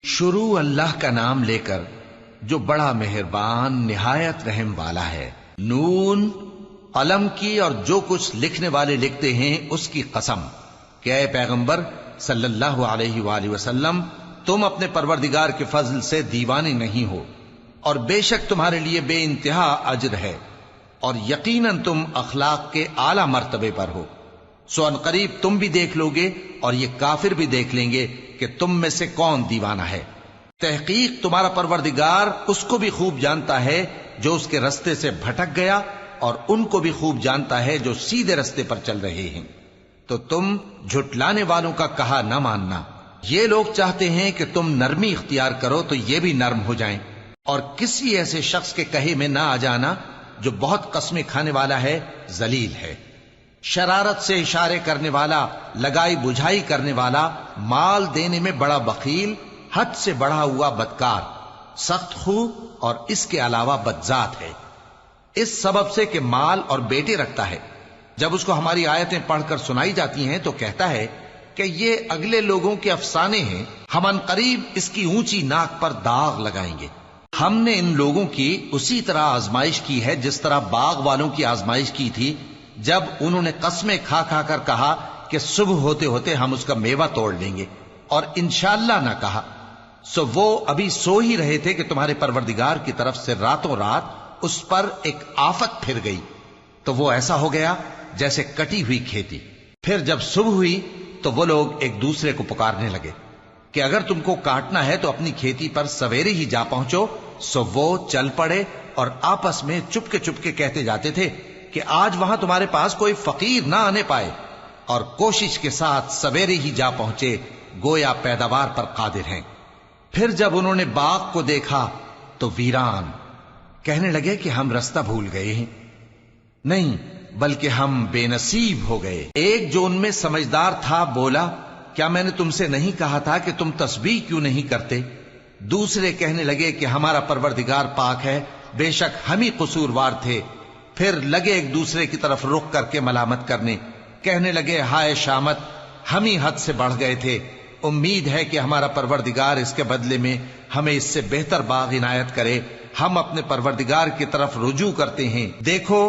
شروع اللہ کا نام لے کر جو بڑا مہربان نہایت رحم والا ہے۔ نون، قلم کی اور جو کچھ لکھنے والے لکھتے ہیں اس کی قسم کہ اے پیغمبر صلی اللہ علیہ وآلہ وسلم، تم اپنے پروردگار کے فضل سے دیوانے نہیں ہو، اور بے شک تمہارے لیے بے انتہا اجر ہے، اور یقیناً تم اخلاق کے اعلی مرتبے پر ہو۔ سو ان قریب تم بھی دیکھ لو گے اور یہ کافر بھی دیکھ لیں گے کہ تم میں سے کون دیوانہ ہے۔ تحقیق تمہارا پروردگار اس کو بھی خوب جانتا ہے جو اس کے رستے سے بھٹک گیا، اور ان کو بھی خوب جانتا ہے جو سیدھے رستے پر چل رہے ہیں۔ تو تم جھٹلانے والوں کا کہا نہ ماننا۔ یہ لوگ چاہتے ہیں کہ تم نرمی اختیار کرو تو یہ بھی نرم ہو جائیں، اور کسی ایسے شخص کے کہے میں نہ آ جانا جو بہت قسمیں کھانے والا ہے، ذلیل ہے، شرارت سے اشارے کرنے والا، لگائی بجھائی کرنے والا، مال دینے میں بڑا بخیل، حد سے بڑھا ہوا بدکار، سخت خو اور اس کے علاوہ بدذات ہے، اس سبب سے کہ مال اور بیٹے رکھتا ہے۔ جب اس کو ہماری آیتیں پڑھ کر سنائی جاتی ہیں تو کہتا ہے کہ یہ اگلے لوگوں کے افسانے ہیں، ہم ان قریب اس کی اونچی ناک پر داغ لگائیں گے۔ ہم نے ان لوگوں کی اسی طرح آزمائش کی ہے جس طرح باغ والوں کی آزمائش کی تھی، جب انہوں نے قسمیں کھا کھا کر کہا کہ صبح ہوتے ہوتے ہم اس کا میوہ توڑ لیں گے، اور انشاءاللہ نہ کہا۔ سو وہ ابھی سو ہی رہے تھے کہ تمہارے پروردگار کی طرف سے راتوں رات اس پر ایک آفت پھر گئی، تو وہ ایسا ہو گیا جیسے کٹی ہوئی کھیتی۔ پھر جب صبح ہوئی تو وہ لوگ ایک دوسرے کو پکارنے لگے کہ اگر تم کو کاٹنا ہے تو اپنی کھیتی پر سویرے ہی جا پہنچو۔ سو وہ چل پڑے اور آپس میں چپ کے کہتے جاتے تھے کہ آج وہاں تمہارے پاس کوئی فقیر نہ آنے پائے، اور کوشش کے ساتھ سویرے ہی جا پہنچے، گویا پیداوار پر قادر ہیں۔ پھر جب انہوں نے باغ کو دیکھا تو ویران، کہنے لگے کہ ہم رستہ بھول گئے ہیں، نہیں بلکہ ہم بے نصیب ہو گئے۔ ایک جو ان میں سمجھدار تھا بولا، کیا میں نے تم سے نہیں کہا تھا کہ تم تسبیح کیوں نہیں کرتے؟ دوسرے کہنے لگے کہ ہمارا پروردگار پاک ہے، بے شک ہم ہی قصوروار تھے۔ پھر لگے ایک دوسرے کی طرف رخ کر کے ملامت کرنے، کہنے لگے ہائے شامت، ہم ہی حد سے بڑھ گئے تھے، امید ہے کہ ہمارا پروردگار اس کے بدلے میں ہمیں اس سے بہتر باغ عنایت کرے، ہم اپنے پروردگار کی طرف رجوع کرتے ہیں۔ دیکھو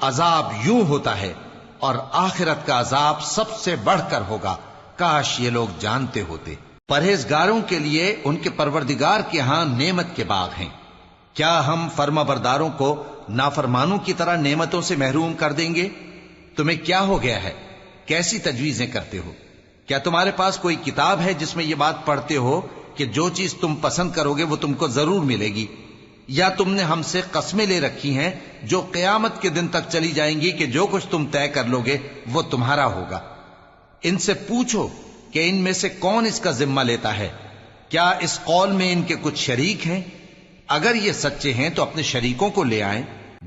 عذاب یوں ہوتا ہے، اور آخرت کا عذاب سب سے بڑھ کر ہوگا، کاش یہ لوگ جانتے ہوتے۔ پرہیزگاروں کے لیے ان کے پروردگار کے ہاں نعمت کے باغ ہیں۔ کیا ہم فرما برداروں کو نافرمانوں کی طرح نعمتوں سے محروم کر دیں گے؟ تمہیں کیا ہو گیا ہے؟ کیسی تجویزیں کرتے ہو؟ کیا تمہارے پاس کوئی کتاب ہے جس میں یہ بات پڑھتے ہو کہ جو چیز تم پسند کرو گے وہ تم کو ضرور ملے گی؟ یا تم نے ہم سے قسمیں لے رکھی ہیں جو قیامت کے دن تک چلی جائیں گی کہ جو کچھ تم طے کر لو گے وہ تمہارا ہوگا؟ ان سے پوچھو کہ ان میں سے کون اس کا ذمہ لیتا ہے؟ کیا اس قول میں ان کے کچھ شریک ہیں؟ اگر یہ سچے ہیں تو اپنے شریکوں کو لے آئیں۔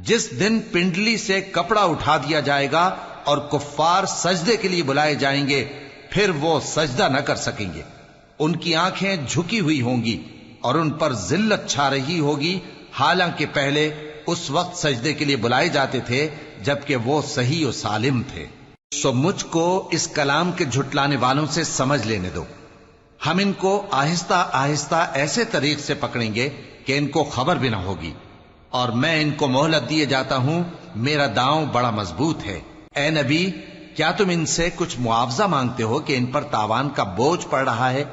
جس دن پنڈلی سے کپڑا اٹھا دیا جائے گا اور کفار سجدے کے لیے بلائے جائیں گے، پھر وہ سجدہ نہ کر سکیں گے، ان کی آنکھیں جھکی ہوئی ہوں گی اور ان پر ذلت چھا رہی ہوگی، حالانکہ پہلے اس وقت سجدے کے لیے بلائے جاتے تھے جبکہ وہ صحیح و سالم تھے۔ سو مجھ کو اس کلام کے جھٹلانے والوں سے سمجھ لینے دو، ہم ان کو آہستہ آہستہ ایسے طریق سے پکڑیں گے کہ ان کو خبر بھی نہ ہوگی، اور میں ان کو مہلت دیے جاتا ہوں، میرا داؤں بڑا مضبوط ہے۔ اے نبی، کیا تم ان سے کچھ معاوضہ مانگتے ہو کہ ان پر تاوان کا بوجھ پڑ رہا ہے،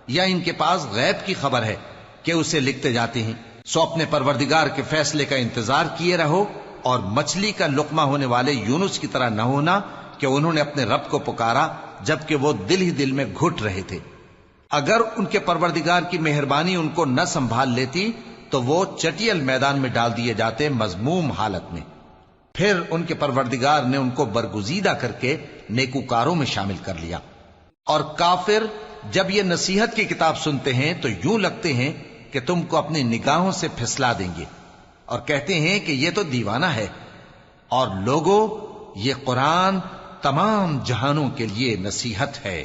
یا ان کے پاس غیب کی خبر ہے کہ اسے لکھتے جاتے ہیں؟ سو اپنے پروردگار کے فیصلے کا انتظار کیے رہو، اور مچھلی کا لقمہ ہونے والے یونس کی طرح نہ ہونا کہ انہوں نے اپنے رب کو پکارا جبکہ وہ دل ہی دل میں گھٹ رہے تھے۔ اگر ان کے پروردگار کی مہربانی ان کو نہ سنبھال لیتی تو وہ چٹیل میدان میں ڈال دیے جاتے مذموم حالت میں۔ پھر ان کے پروردگار نے ان کو برگزیدہ کر کے نیکوکاروں میں شامل کر لیا۔ اور کافر جب یہ نصیحت کی کتاب سنتے ہیں تو یوں لگتے ہیں کہ تم کو اپنی نگاہوں سے پھسلا دیں گے، اور کہتے ہیں کہ یہ تو دیوانہ ہے۔ اور لوگوں، یہ قرآن تمام جہانوں کے لیے نصیحت ہے۔